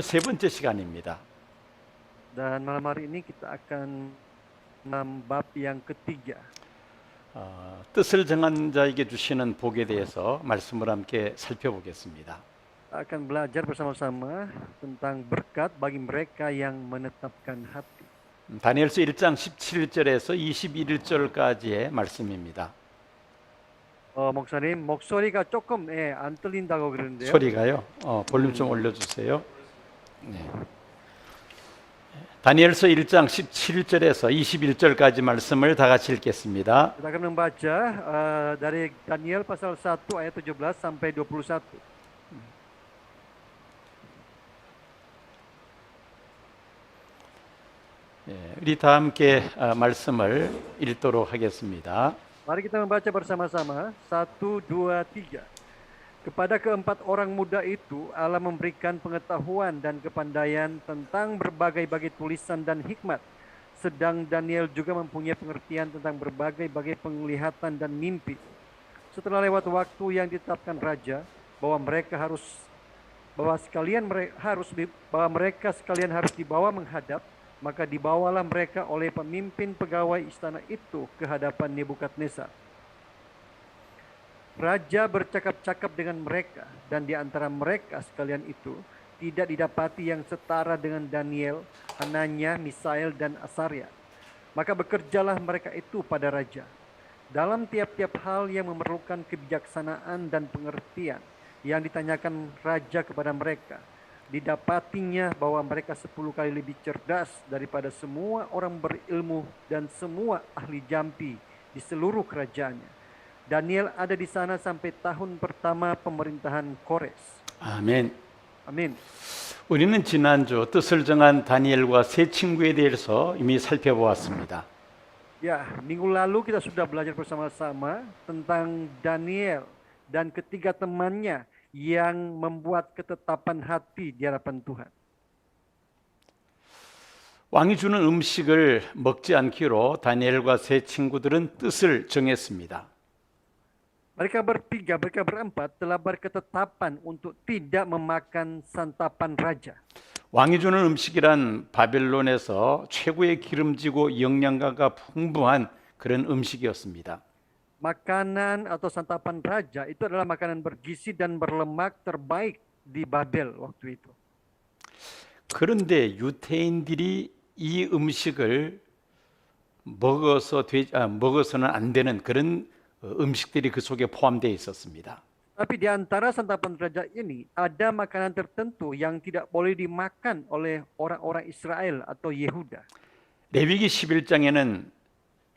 오늘 세 번째 시간입니다. Dan malam hari ini kita akan bab yang ketiga. 뜻을 정한 자에게 주시는 복에 대해서 말씀을 함께 살펴보겠습니다. Akan belajar bersama-sama tentang berkat bagi mereka yang menetapkan hati. 다니엘서 1장 17절에서 21절까지의 말씀입니다. 목사님, 목소리가 조금 안 들린다고 그러는데요. 소리가요? 볼륨 좀 올려주세요. 네. 다니엘서 1장 17절에서 21절까지 말씀을 다 같이 읽겠습니다. Kita akan membaca dari Daniel pasal 1 ayat 17 sampai 21. 우리 다 함께 말씀을 읽도록 하겠습니다. Mari kita membaca bersama-sama. 1, 2, 3. Kepada keempat orang muda itu, Allah memberikan pengetahuan dan kepandaian tentang berbagai-bagai tulisan dan hikmat. Sedang Daniel juga mempunyai pengertian tentang berbagai-bagai penglihatan dan mimpi. Setelah lewat waktu yang ditetapkan raja, bahwa mereka sekalian harus dibawa menghadap, maka dibawalah mereka oleh pemimpin pegawai istana itu ke hadapan Nebukadnezar. Raja bercakap-cakap dengan mereka, dan di antara mereka sekalian itu tidak didapati yang setara dengan Daniel, Hananya, Misael, dan Asaria. Maka bekerjalah mereka itu pada raja. Dalam tiap-tiap hal yang memerlukan kebijaksanaan dan pengertian yang ditanyakan raja kepada mereka, didapatinya bahwa mereka 10 kali lebih cerdas daripada semua orang berilmu dan semua ahli jampi di seluruh kerajaannya. Daniel ada di sana sampai tahun pertama pemerintahan Kores. 아멘. Amin. 우리는 지난주 뜻을 정한 다니엘과 세 친구에 대해서 이미 살펴보았습니다. Ya, minggu lalu kita sudah belajar bersama-sama tentang Daniel dan ketiga temannya yang membuat ketetapan hati di hadapan Tuhan. 왕이 주는 음식을 먹지 않기로 다니엘과 세 친구들은 뜻을 정했습니다. Mereka berempat telah berketetapan untuk tidak memakan santapan raja. 왕이 주는 음식이란 바벨론에서 최고의 기름지고 영양가가 풍부한 그런 음식이었습니다. Makanan atau santapan raja itu adalah makanan bergizi dan berlemak terbaik di Babel waktu itu. 그런데 유대인들이 이 음식을 먹어서는 안 되는 그런 음식들이 그 속에 포함되어 있었습니다. Tapi di antara santapan raja ini ada makanan tertentu yang tidak boleh dimakan oleh orang-orang Israel atau Yehuda. 레위기 11장에는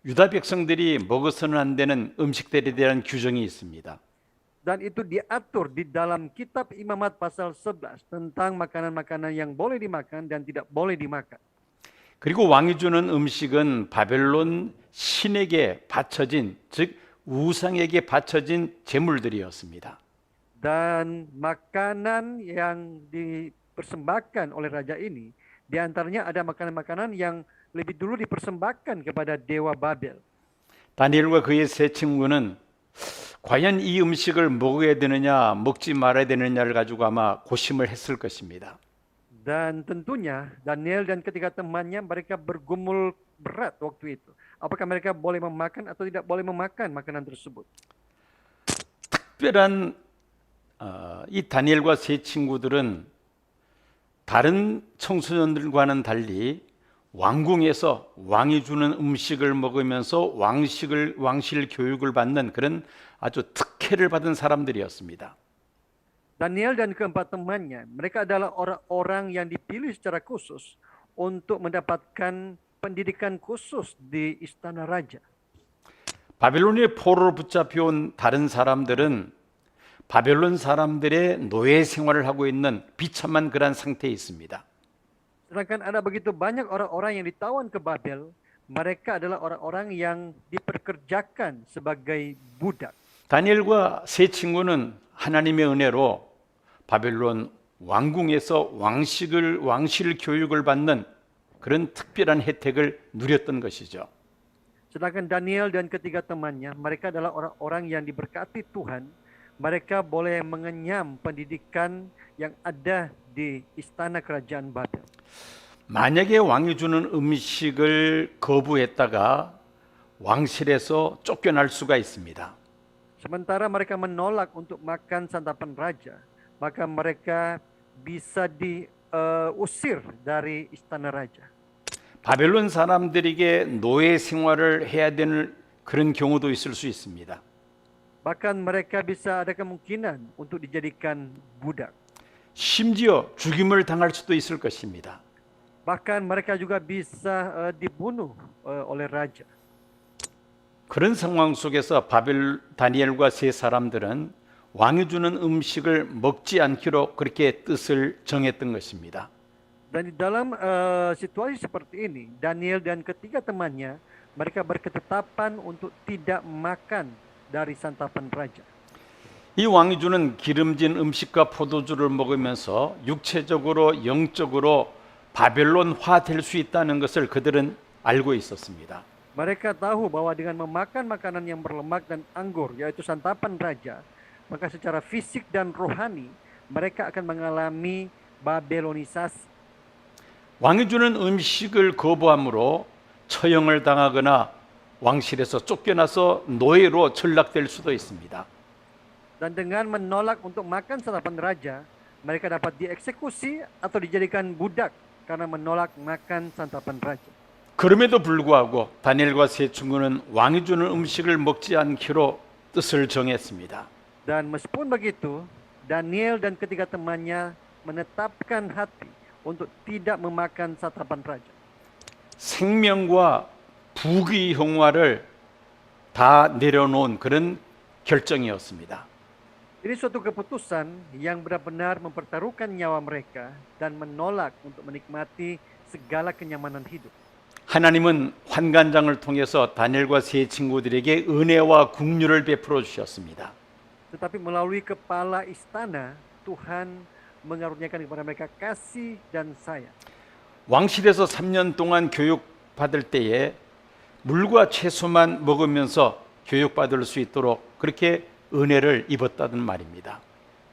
유다 백성들이 먹어서는 안 되는 음식들에 대한 규정이 있습니다. Dan itu diatur di dalam kitab Imamat pasal 11 tentang makanan-makanan yang boleh dimakan dan tidak boleh dimakan. 그리고 왕이 주는 음식은 바벨론 신에게 바쳐진, 즉 우상에게 바쳐진 제물들이었습니다. Dan makanan yang dipersembahkan oleh raja ini, di antaranya ada makanan-makanan yang lebih dulu dipersembahkan kepada dewa Babel. 다니엘과 그의 세 친구는 과연 이 음식을 먹어야 되느냐, 먹지 말아야 되느냐를 가지고 아마 고심을 했을 것입니다. Dan tentunya Daniel dan ketiga temannya mereka bergumul berat waktu itu. Apakah mereka boleh memakan atau tidak boleh memakan makanan tersebut? 특별한 이 다니엘과 세 친구들은 다른 청소년들과는 달리 왕궁에서 왕이 주는 음식을 먹으면서 왕실 교육을 받는 그런 아주 특혜를 받은 사람들이었습니다. Daniel dan keempat temannya, mereka adalah orang-orang yang dipilih secara khusus untuk mendapatkan pendidikan khusus di istana raja. 바벨론의 포로로 붙잡혀온 다른 사람들은 바벨론 사람들의 노예 생활을 하고 있는 비참한 그러한 상태에 있습니다. Sedangkan ada begitu banyak orang-orang yang ditawan ke Babel, mereka adalah orang-orang yang diperkerjakan sebagai budak. 다니엘과 세 친구는 하나님의 은혜로 바벨론 왕궁에서 왕실 교육을 받는 그런 특별한 혜택을 누렸던 것이죠. Sedangkan Daniel dan ketiga temannya, mereka adalah orang-orang yang diberkati Tuhan. Mereka boleh mengenyam pendidikan yang ada di istana kerajaan Babel. 만약에 왕이 주는 음식을 거부했다가 왕실에서 쫓겨날 수가 있습니다. Sementara mereka menolak untuk makan santapan raja, maka mereka bisa diusir dari istana raja. 바벨론 사람들에게 노예 생활을 해야 되는 그런 경우도 있을 수 있습니다. Bahkan mereka bisa ada kemungkinan untuk dijadikan budak. 심지어 죽임을 당할 수도 있을 것입니다. Bahkan mereka juga bisa dibunuh oleh raja. 그런 상황 속에서 다니엘과 세 사람들은 왕이 주는 음식을 먹지 않기로 그렇게 뜻을 정했던 것입니다. Dan di dalam situasi seperti ini, Daniel dan ketiga temannya, mereka berketetapan untuk tidak makan dari santapan raja. 이 왕이 주는 기름진 음식과 포도주를 먹으면서 육체적으로 영적으로 바벨론화 될 수 있다는 것을 그들은 알고 있었습니다. Mereka tahu bahwa dengan memakan makanan yang berlemak dan anggur, yaitu santapan raja, maka secara fisik dan rohani mereka akan mengalami Babelonisasi. 왕이 주는 음식을 거부함으로 처형을 당하거나 왕실에서 쫓겨나서 노예로 전락될 수도 있습니다. Dan dengan menolak untuk makan santapan raja, mereka dapat dieksekusi atau dijadikan budak karena menolak makan santapan raja. 그럼에도 불구하고 다니엘과 세 친구는 왕이 주는 음식을 먹지 않기로 뜻을 정했습니다. Dan meskipun begitu, Daniel dan ketiga temannya menetapkan hati untuk tidak memakan santapan raja. 생명과 부귀 형화를 다 내려놓은 그런 결정이었습니다. Ini suatu keputusan yang benar-benar mempertaruhkan nyawa mereka dan menolak untuk menikmati segala kenyamanan hidup. 하나님은 환관장을 통해서 다니엘과 세 친구들에게 은혜와 긍휼을 베풀어 주셨습니다. Tetapi melalui kepala istana, Tuhan mengaruniakan kepada mereka kasih dan sayang. 왕실에서 3년 동안 교육받을 때에 물과 채소만 먹으면서 교육받을 수 있도록 그렇게 은혜를 입었다는 말입니다.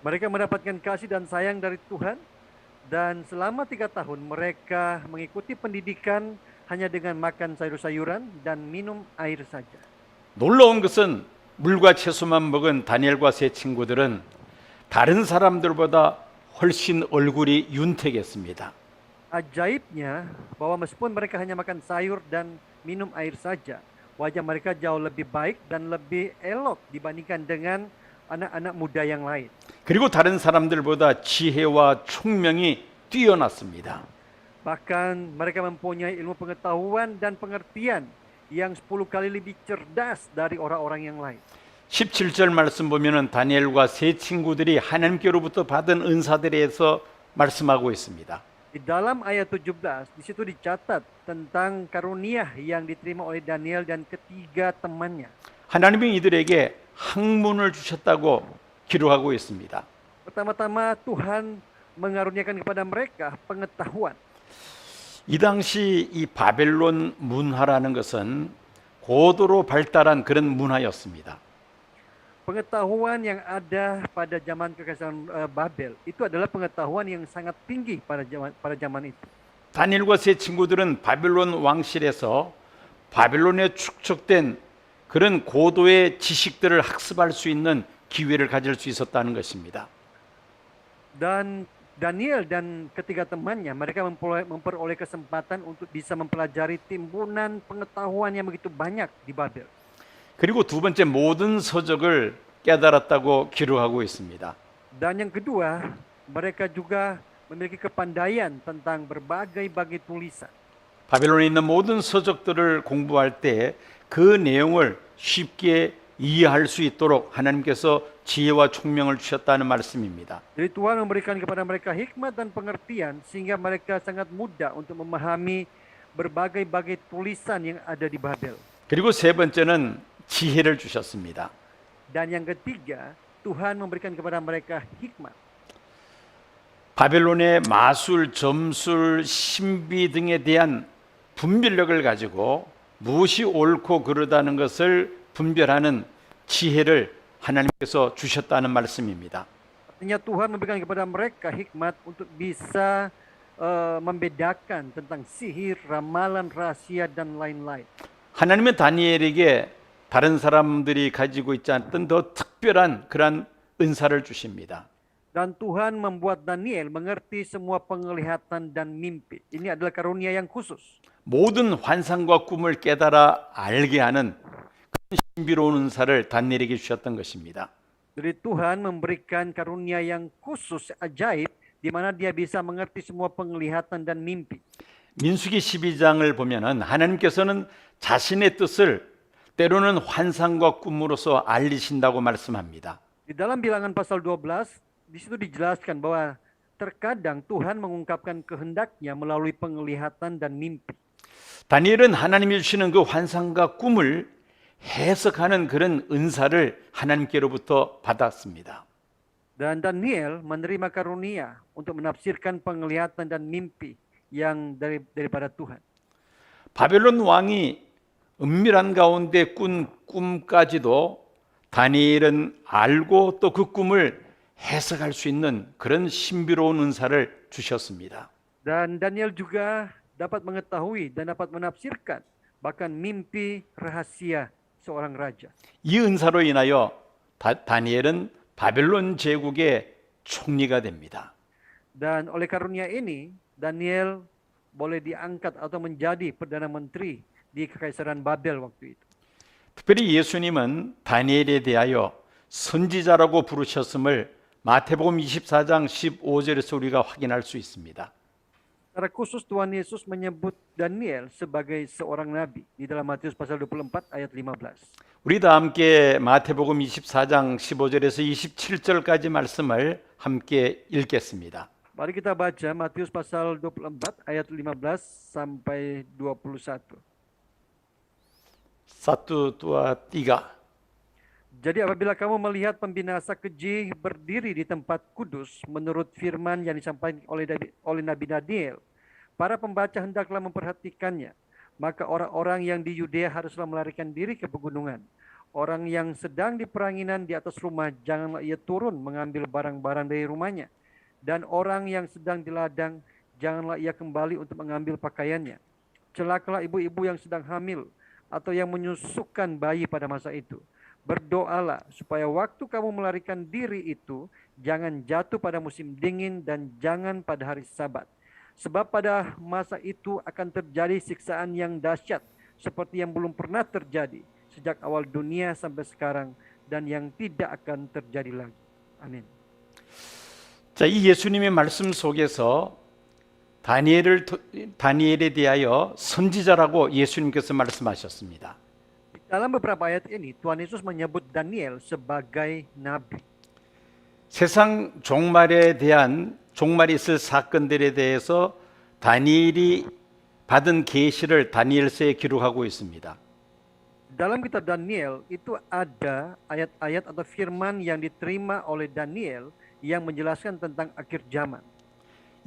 Mereka mendapatkan kasih dan sayang dari Tuhan, dan selama 3 tahun mereka mengikuti pendidikan hanya dengan makan sayur-sayuran dan minum air saja. 놀라운 것은 물과 채소만 먹은 다니엘과 세 친구들은 다른 사람들보다 훨씬 얼굴이 윤택했습니다. Ajaibnya bahwa meskipun mereka hanya makan sayur dan minum air saja, wajah mereka jauh lebih baik dan lebih elok dibandingkan dengan anak-anak muda yang lain. 그리고 다른 사람들보다 지혜와 총명이 뛰어났습니다. Bahkan mereka mempunyai ilmu pengetahuan dan pengertian yang 10 kali lebih cerdas dari orang-orang yang lain. 17절 말씀 보면은 다니엘과 세 친구들이 하나님께로부터 받은 은사들에 대해서 말씀하고 있습니다. Di dalam ayat 17, di situ dicatat tentang karunia yang diterima oleh Daniel dan ketiga temannya. 하나님이 이들에게 학문을 주셨다고 기록하고 있습니다. Pertama-tama Tuhan mengaruniakan kepada mereka pengetahuan. 이 당시 이 바벨론 문화라는 것은 고도로 발달한 그런 문화였습니다. Pengetahuan yang ada pada zaman kekaisaran Babel itu adalah pengetahuan yang sangat tinggi pada zaman itu. 다니엘과 세 친구들은 바벨론 왕실에서 바벨론에 축적된 그런 고도의 지식들을 학습할 수 있는 기회를 가질 수 있었다는 것입니다. Dan Daniel dan ketiga temannya, mereka memperoleh kesempatan untuk bisa mempelajari timbunan pengetahuan yang begitu banyak di Babel. 그리고 두 번째 모든 서적을 깨달았다고 기록하고 있습니다. Dan yang kedua, mereka juga memiliki kepandaian tentang berbagai tulisan. 바벨론에 있는 모든 서적들을 공부할 때 그 내용을 쉽게 이해할 수 있도록 하나님께서 지혜와 총명을 주셨다는 말씀입니다. Jadi Tuhan memberikan kepada mereka hikmat dan pengertian sehingga mereka sangat mudah untuk memahami berbagai tulisan yang ada di Babel. 그리고 세 번째는 지혜를 주셨습니다. Dan yang ketiga, Tuhan memberikan kepada mereka hikmat. 바벨론의 마술, 점술, 신비 등에 대한 분별력을 가지고 무엇이 옳고 그르다는 것을 분별하는 지혜를 하나님께서 주셨다는 말씀입니다. Hanya Tuhan memberikan kepada mereka hikmat untuk bisa membedakan tentang sihir, ramalan, rahasia, dan lain-lain. 하나님은 다니엘에게 다른 사람들이 가지고 있지 않던 더 특별한 그러한 은사를 주십니다. Dan Tuhan membuat Daniel mengerti semua penglihatan dan mimpi. Ini adalah karunia yang khusus. 모든 환상과 꿈을 깨달아 알게 하는 그런 신비로운 은사를 다니엘에게 주셨던 것입니다. Jadi Tuhan memberikan karunia yang khusus, ajaib, di mana dia bisa mengerti semua penglihatan dan mimpi. 민수기 12장을 보면은 하나님께서는 자신의 뜻을 때로는 환상과 꿈으로써 알리신다고 말씀합니다. Di dalam Bilangan pasal 12, di situ dijelaskan bahwa terkadang Tuhan mengungkapkan kehendaknya melalui penglihatan dan mimpi. 다니엘은 하나님이 주시는 그 환상과 꿈을 해석하는 그런 은사를 하나님께로부터 받았습니다. Dan Daniel menerima karunia untuk menafsirkan penglihatan dan mimpi yang daripada Tuhan. 바벨론 왕이 은밀한 가운데 꾼 꿈까지도 다니엘은 알고 또 그 꿈을 해석할 수 있는 그런 신비로운 은사를 주셨습니다. Dan Daniel juga dapat mengetahui dan dapat menafsirkan bahkan mimpi rahasia seorang raja. 이 은사로 인하여 다니엘은 바벨론 제국의 총리가 됩니다. Dan oleh karunia ini, Daniel boleh diangkat atau menjadi Perdana Menteri di Kekaisaran Babel waktu itu. 특별히 예수님은 다니엘에 대하여 선지자라고 부르셨음을 마태복음 24장 15절에서 우리가 확인할 수 있습니다. Secara khusus Tuhan Yesus menyebut Daniel sebagai seorang nabi di dalam Matius pasal 24 ayat 15. 우리 다 함께 마태복음 24장 15절에서 27절까지 말씀을 함께 읽겠습니다. Mari kita baca Matius pasal 24 ayat 15 sampai 21. Satu, dua, tiga. Jadi apabila kamu melihat pembinasa keji berdiri di tempat kudus menurut firman yang disampaikan oleh Nabi Daniel, para pembaca hendaklah memperhatikannya. Maka orang-orang yang di Yudea haruslah melarikan diri ke pegunungan. Orang yang sedang di peranginan di atas rumah, janganlah ia turun mengambil barang-barang dari rumahnya. Dan orang yang sedang di ladang, janganlah ia kembali untuk mengambil pakaiannya. Celakalah ibu-ibu yang sedang hamil atau yang menyusukan bayi pada masa itu. Berdoalah supaya waktu kamu melarikan diri itu jangan jatuh pada musim dingin dan jangan pada hari Sabat. Sebab pada masa itu akan terjadi siksaan yang dahsyat seperti yang belum pernah terjadi sejak awal dunia sampai sekarang dan yang tidak akan terjadi lagi. Amin. 자, 이 예수님의 말씀 속에서 다니엘에 대하여 선지자라고 예수님께서 말씀하셨습니다. Dalam beberapa ayat ini Tuhan Yesus menyebut Daniel sebagai nabi. 세상 종말이 있을 사건들에 대해서 다니엘이 받은 계시를 다니엘서에 기록하고 있습니다. Dalam kitab Daniel itu ada ayat-ayat atau firman yang diterima oleh Daniel yang menjelaskan tentang akhir zaman.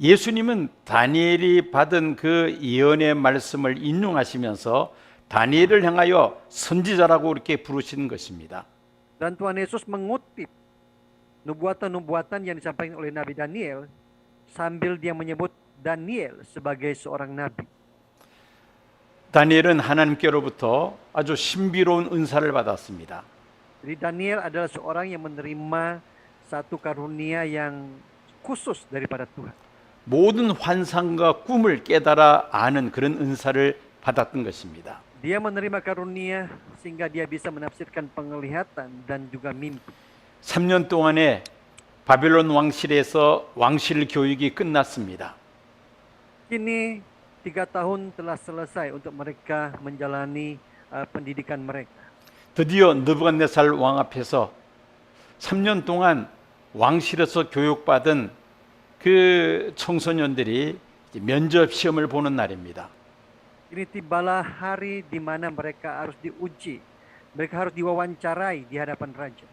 예수님은 다니엘이 받은 그 예언의 말씀을 인용하시면서 다니엘을 향하여 선지자라고 이렇게 부르시는 것입니다. Dan Tuhan Yesus mengutip nubuatan-nubuatan yang disampaikan oleh Nabi Daniel sambil dia menyebut Daniel sebagai seorang nabi. 다니엘은 하나님께로부터 아주 신비로운 은사를 받았습니다. Jadi Daniel adalah seorang yang menerima satu karunia yang khusus daripada Tuhan. 모든 환상과 꿈을 깨달아 아는 그런 은사를 받았던 것입니다. Dia menerima karunia sehingga dia bisa menafsirkan penglihatan dan juga mimpi. 3년 동안의 바벨론 왕실에서 왕실 교육이 끝났습니다. Kini 3 tahun telah selesai untuk mereka menjalani pendidikan mereka. 드디어 느부갓네살 왕 앞에서 3년 동안 왕실에서 교육받은 그 청소년들이 면접 시험을 보는 날입니다. Ini tibalah hari di mana mereka harus diuji. Mereka harus diwawancarai di hadapan raja.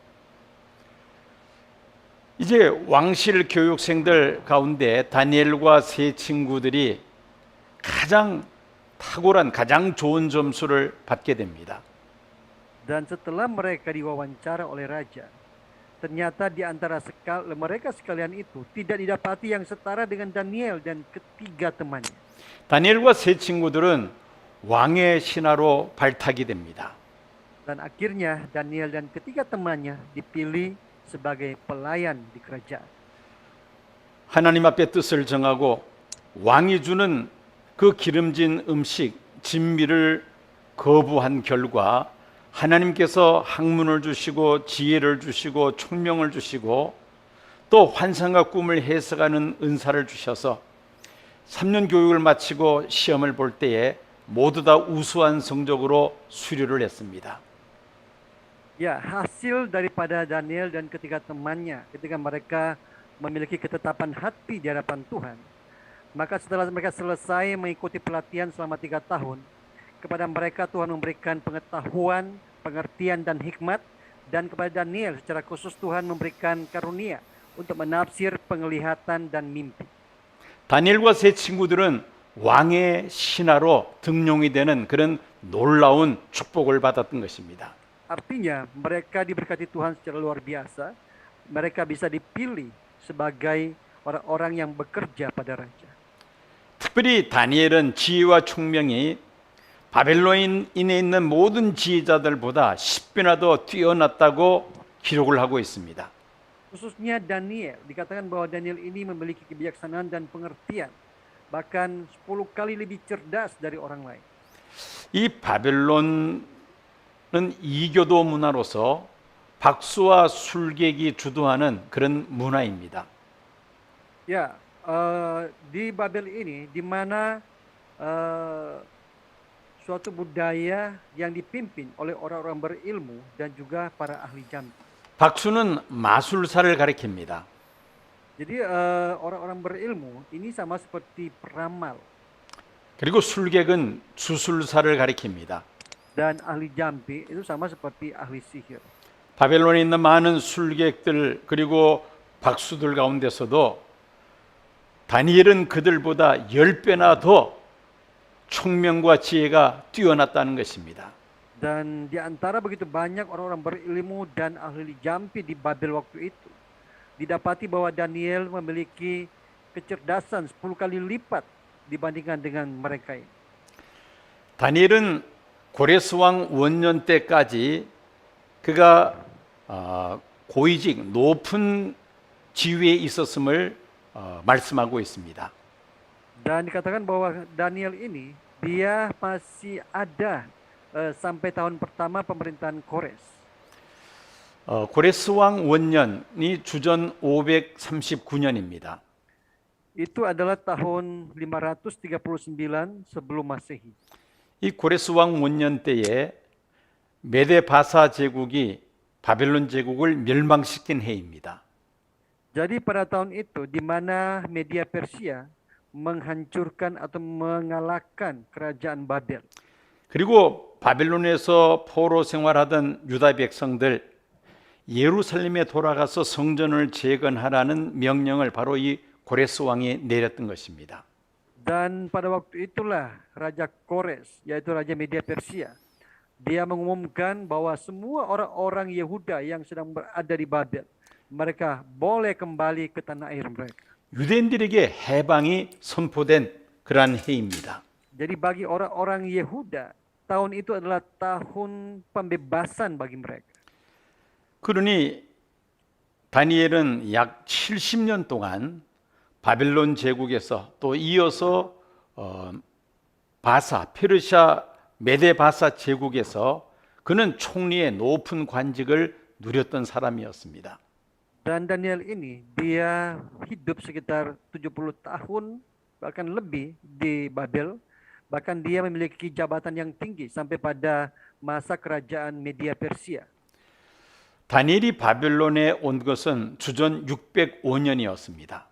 이제 왕실 교육생들 가운데 다니엘과 세 친구들이 가장 탁월한 가장 좋은 점수를 받게 됩니다. Dan setelah mereka diwawancara oleh raja, Ternyata di antara mereka sekalian itu tidak didapati yang setara dengan Daniel dan ketiga temannya. 다니엘과 세 친구들은 왕의 신하로 발탁이 됩니다. Dan akhirnya Daniel dan ketiga temannya dipilih sebagai pelayan di kerajaan. 하나님 앞에 뜻을 정하고 왕이 주는 그 기름진 음식, 진미를 거부한 결과 하나님께서 학문을 주시고 지혜를 주시고 총명을 주시고 또 환상과 꿈을 해석하는 은사를 주셔서 3년 교육을 마치고 시험을 볼 때에 모두 다 우수한 성적으로 수료를 했습니다. Ya, hasil daripada Daniel dan ketiga temannya ketika mereka memiliki ketetapan hati di hadapan Tuhan, maka setelah mereka selesai mengikuti pelatihan selama 3 tahun, kepada mereka Tuhan memberikan pengetahuan, pengertian dan hikmat, dan kepada Daniel secara khusus Tuhan memberikan karunia untuk menafsir penglihatan dan mimpi. 다니엘과 세 친구들은 왕의 신하로 등용이 되는 그런 놀라운 축복을 받았던 것입니다. Artinya mereka diberkati Tuhan secara luar biasa. Mereka bisa dipilih sebagai orang-orang yang bekerja pada raja. 특별히 다니엘은 지혜와 총명이 바벨론인에 있는 모든 지혜자들보다 10배나 더 뛰어났다고 기록을 하고 있습니다. Khususnya Daniel, dikatakan bahwa Daniel ini memiliki kebijaksanaan dan pengertian, bahkan 10 kali lebih cerdas dari orang lain. 이 바벨론은 이교도 문화로서 박수와 술객이 주도하는 그런 문화입니다. Ya, di Babel ini, di mana suatu budaya yang dipimpin oleh orang-orang berilmu dan juga para ahli jampi. 박수는 마술사를 가리킵니다. Jadi orang-orang berilmu ini sama seperti peramal 그리고 술객은 주술사를 가리킵니다. dan ahli jampi itu sama seperti ahli sihir. 바벨론에 있는 많은 술객들 그리고 박수들 가운데서도 다니엘은 그들보다 10배나 더 총명과 지혜가 뛰어났다는 것입니다. Dan di antara begitu banyak orang-orang berilmu dan ahli jampi di Babel waktu itu, didapati bahwa Daniel memiliki kecerdasan 10 kali lipat dibandingkan dengan mereka ini. 다니엘은 고레스 왕 원년 때까지 그가 고위직 높은 지위에 있었음을 말씀하고 있습니다. Dan dikatakan bahwa Daniel ini dia masih ada sampai tahun pertama pemerintahan Kores. 고레스 왕 원년이 주전 539년입니다. Itu adalah tahun 539 sebelum Masehi. 이 고레스 왕 원년 때에 메데 바사 제국이 바벨론 제국을 멸망시킨 해입니다. Jadi pada tahun itu di mana Media Persia menghancurkan atau mengalahkan kerajaan Babel. 그리고 바벨론에서 포로 생활하던 유다 백성들 예루살렘에 돌아가서 성전을 재건하라는 명령을 바로 이 고레스 왕이 내렸던 것입니다. Dan pada waktu itulah Raja Kores, yaitu Raja Media Persia, dia mengumumkan bahwa semua orang-orang Yehuda yang sedang berada di Babel, mereka boleh kembali ke tanah air mereka. 유대인들에게 해방이 선포된 그러한 해입니다. Jadi bagi orang-orang Yehuda, tahun itu adalah tahun pembebasan bagi mereka. 그러니 다니엘은 약 70년 동안 바벨론 제국에서 또 이어서 페르시아 메데 바사 제국에서 그는 총리의 높은 관직을 누렸던 사람이었습니다. Dan Daniel ini dia hidup sekitar 70 tahun bahkan lebih di Babel, bahkan dia memiliki jabatan yang tinggi sampai pada masa kerajaan Media Persia. 다니엘이 바벨론에 온 것은 주전 605년이었습니다.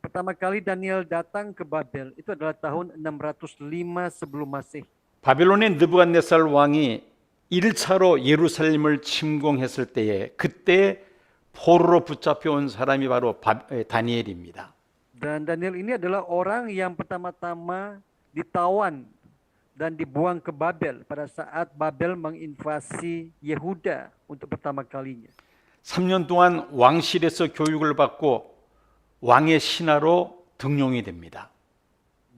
Pertama kali Daniel datang ke Babel itu adalah tahun 605 sebelum Masehi. 바벨론의 느부갓네살 왕이 1차로 예루살렘을 침공했을 때에 그때 포로로 붙잡혀 온 사람이 바로 다니엘입니다. Dan Daniel ini adalah orang yang pertama-tama ditawan dan dibuang ke Babel pada saat Babel menginvasi Yehuda untuk pertama kalinya. 3년 동안 왕실에서 교육을 받고 왕의 신하로 등용이 됩니다.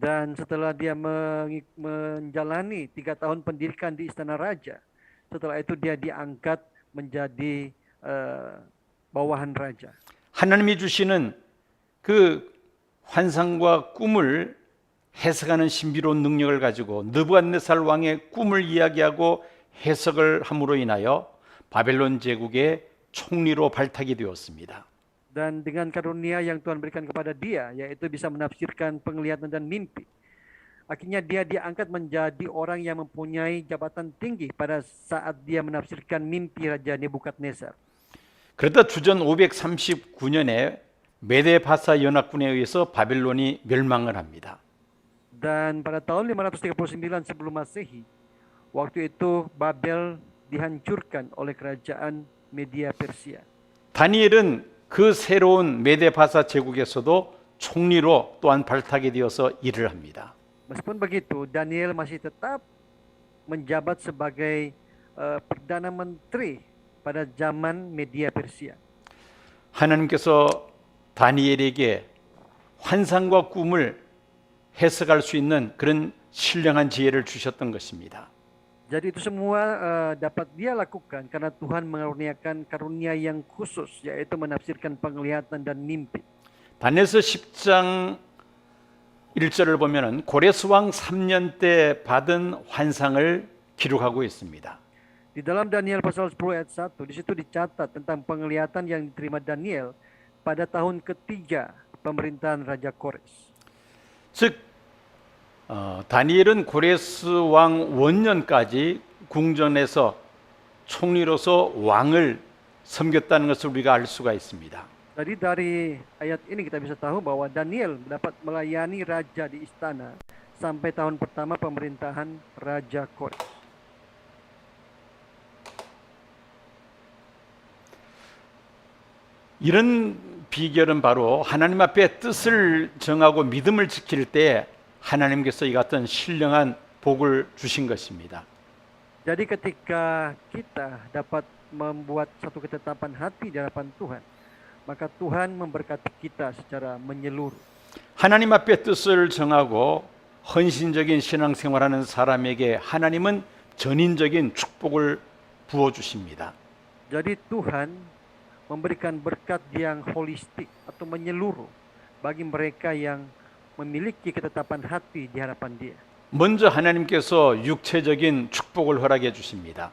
Dan setelah dia menjalani 3 tahun pendidikan di istana raja, setelah itu dia diangkat menjadi bawahan raja. 하나님이 주시는 그 환상과 꿈을 해석하는 신비로운 능력을 가지고 느부갓네살 왕의 꿈을 이야기하고 해석을 함으로 인하여 바벨론 제국의 총리로 발탁이 되었습니다. Dan dengan karunia yang Tuhan berikan kepada dia, yaitu bisa menafsirkan penglihatan dan mimpi, akhirnya dia diangkat menjadi orang yang mempunyai jabatan tinggi pada saat dia menafsirkan mimpi Raja Nebukadnezar. 그러다 주전 539년에 메데파사 연합군에 의해서 바벨론이 멸망을 합니다. Dan pada tahun 539 sebelum Masehi, waktu itu Babel dihancurkan oleh kerajaan Media Persia. 다니엘은 그 새로운 메데파사 제국에서도 총리로 또한 발탁이 되어서 일을 합니다. Meskipun begitu, Daniel masih tetap menjabat sebagai perdana menteri pada zaman Media Persia. 하나님께서 다니엘에게 환상과 꿈을 해석할 수 있는 그런 신령한 지혜를 주셨던 것입니다. Jadi itu semua dapat dia lakukan karena Tuhan mengaruniakan karunia yang khusus, yaitu menafsirkan penglihatan dan mimpi. 다니엘서 10장 1절을 보면은 고레스 왕 3년 때 받은 환상을 기록하고 있습니다. Di dalam Daniel pasal 10 ayat 1, di situ dicatat tentang penglihatan yang diterima Daniel pada tahun ketiga pemerintahan Raja Kores. 즉 다니엘은 고레스 왕 원년까지 궁전에서 총리로서 왕을 섬겼다는 것을 우리가 알 수가 있습니다. Jadi dari ayat ini kita bisa tahu bahwa Daniel dapat melayani raja di istana sampai tahun pertama pemerintahan Raja Kores. 이런 비결은 바로 하나님 앞에 뜻을 정하고 믿음을 지킬 때 하나님께서 이 같은 신령한 복을 주신 것입니다. Jadi ketika kita dapat membuat satu ketetapan hati di hadapan Tuhan, maka Tuhan memberkati kita secara menyeluruh. 하나님 앞에 뜻을 정하고 헌신적인 신앙생활하는 사람에게 하나님은 전인적인 축복을 부어 주십니다. Jadi Tuhan memberikan berkat yang holistik atau menyeluruh bagi mereka yang memiliki ketetapan hati di hadapan Dia. 먼저 하나님께서 육체적인 축복을 허락해 주십니다.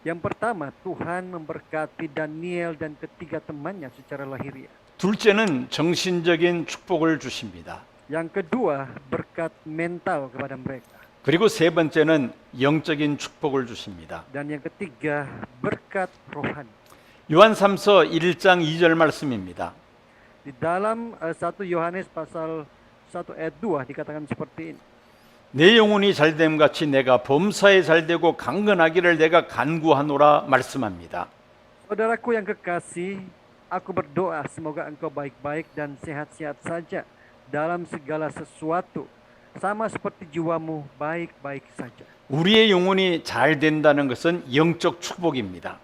Yang pertama, Tuhan memberkati Daniel dan ketiga temannya secara lahiriah. 둘째는 정신적인 축복을 주십니다. Yang kedua, berkat mental kepada mereka. 그리고 세 번째는 영적인 축복을 주십니다. Dan yang ketiga, berkat rohani. 요한 3서 1장 2절 말씀입니다. Di dalam 1 Yohanes pasal 1 ayat 2 dikatakan seperti ini. 내 영혼이 잘됨 같이 내가 범사에 잘되고 강건하기를 내가 간구하노라 말씀합니다. Saudaraku yang kekasih, aku berdoa semoga engkau baik-baik dan sehat-sehat saja dalam segala sesuatu, sama seperti jiwamu baik-baik saja. 우리의 영혼이 잘 된다는 것은 영적 축복입니다.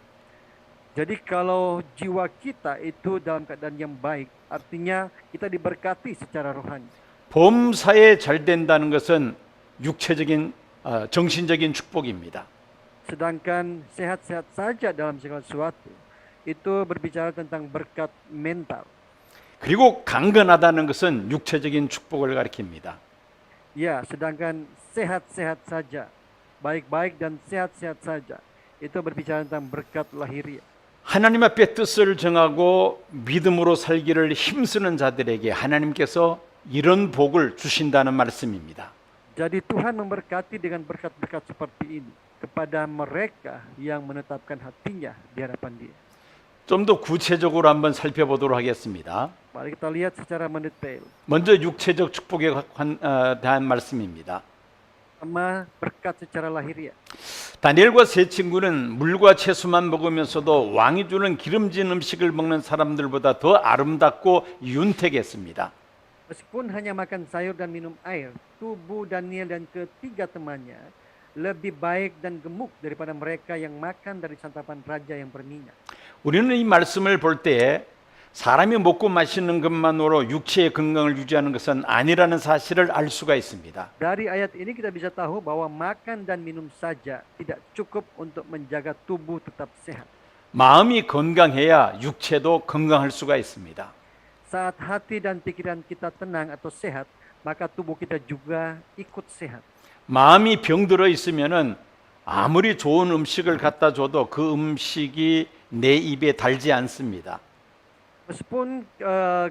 Jadi kalau jiwa kita itu dalam keadaan yang baik, artinya kita diberkati secara rohani. 범사에 잘 된다는 것은 육체적인 정신적인 축복입니다. Sedangkan sehat-sehat saja dalam segala sesuatu itu berbicara tentang berkat mental. 그리고 강건하다는 것은 육체적인 축복을 가리킵니다. Ya, sedangkan sehat-sehat saja, baik-baik dan sehat-sehat saja itu berbicara tentang berkat lahiriah. 하나님 앞에 뜻을 정하고 믿음으로 살기를 힘쓰는 자들에게 하나님께서 이런 복을 주신다는 말씀입니다. Jadi Tuhan memberkati dengan berkat-berkat seperti ini kepada mereka yang menetapkan hatinya di hadapan Dia. 좀 더 구체적으로 한번 살펴보도록 하겠습니다. Mari kita lihat secara mendetail. 먼저 육체적 축복에 대한 말씀입니다. Pertama, berkat secara lahiriah. 다니엘과 세 친구는 물과 채소만 먹으면서도 왕이 주는 기름진 음식을 먹는 사람들보다 더 아름답고 윤택했습니다. Meskipun hanya makan sayur dan minum air, tubuh Daniel dan ketiga temannya lebih baik dan gemuk daripada mereka yang makan dari santapan raja yang berminyak. 우리는 이 말씀을 볼 때에 사람이 먹고 마시는 것만으로 육체의 건강을 유지하는 것은 아니라는 사실을 알 수가 있습니다. Dari ayat ini kita bisa tahu bahwa makan dan minum saja tidak cukup untuk menjaga tubuh tetap sehat. 마음이 건강해야 육체도 건강할 수가 있습니다. Saat hati dan pikiran kita tenang atau sehat, maka tubuh kita juga ikut sehat. 마음이 병들어 있으면은 아무리 좋은 음식을 갖다 줘도 그 음식이 내 입에 달지 않습니다. Meskipun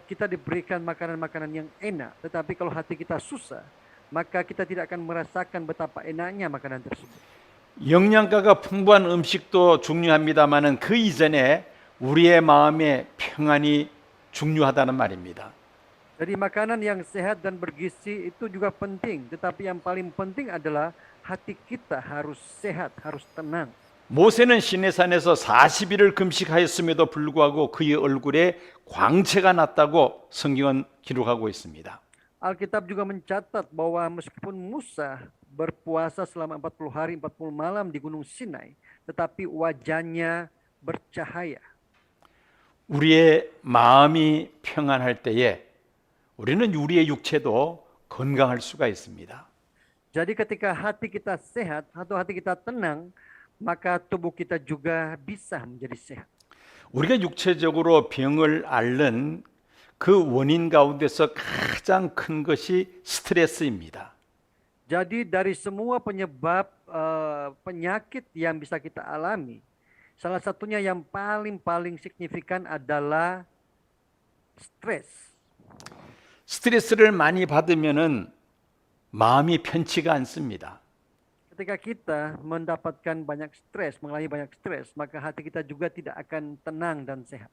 kita diberikan makanan-makanan yang enak, tetapi kalau hati kita susah, maka kita tidak akan merasakan betapa enaknya makanan tersebut. 영양가가 풍부한 음식도 중요합니다만은 그 이전에 우리의 마음의 평안이 중요하다는 말입니다. Jadi makanan yang sehat dan bergizi itu juga penting, tetapi yang paling penting adalah hati kita harus sehat, harus tenang. 모세는 시내산에서 40일을 금식하였음에도 불구하고 그의 얼굴에 광채가 났다고 성경은 기록하고 있습니다. Alkitab juga mencatat bahwa meskipun Musa berpuasa selama 40 hari 40 malam di Gunung Sinai, tetapi wajahnya bercahaya. 우리의 마음이 평안할 때에 우리는 우리의 육체도 건강할 수가 있습니다. Jadi ketika hati kita sehat atau hati kita tenang, maka tubuh kita juga bisa menjadi sehat. 우리가 육체적으로 병을 앓는 그 원인 가운데서 가장 큰 것이 스트레스입니다. Jadi dari semua penyebab penyakit yang bisa kita alami, salah satunya yang paling signifikan adalah stres. 스트레스를 많이 받으면은 마음이 편치가 않습니다. Ketika kita mendapatkan banyak stres, mengalami banyak stres, maka hati kita juga tidak akan tenang dan sehat.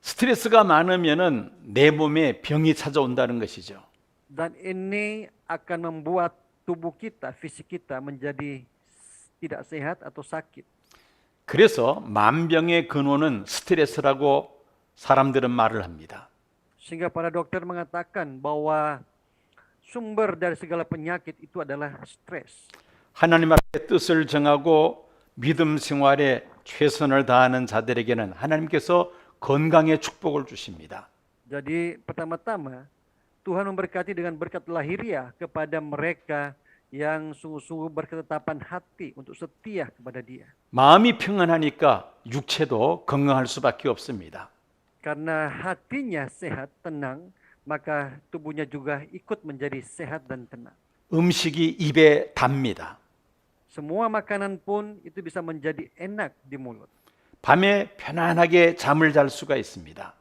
스트레스가 많으면은 내 몸에 병이 찾아온다는 것이죠. Dan ini akan membuat tubuh kita, fisik kita menjadi tidak sehat atau sakit. 그래서 만병의 근원은 스트레스라고 사람들은 말을 합니다. Sehingga para dokter mengatakan bahwa sumber dari segala penyakit itu adalah stres. 하나님 앞에 뜻을 정하고 믿음 생활에 최선을 다하는 자들에게는 하나님께서 건강의 축복을 주십니다. Jadi pertama-tama Tuhan memberkati dengan berkat lahiriah kepada mereka yang sungguh-sungguh berketetapan hati untuk setia kepada Dia. 마음이 평안하니까 육체도 건강할 수밖에 없습니다. Karena hatinya sehat, tenang, maka tubuhnya juga ikut menjadi sehat dan tenang. 음식이 입에 답니다. Semua makanan pun itu bisa menjadi enak di mulut. 밤에 편안하게 잠을 잘 수가 있습니다.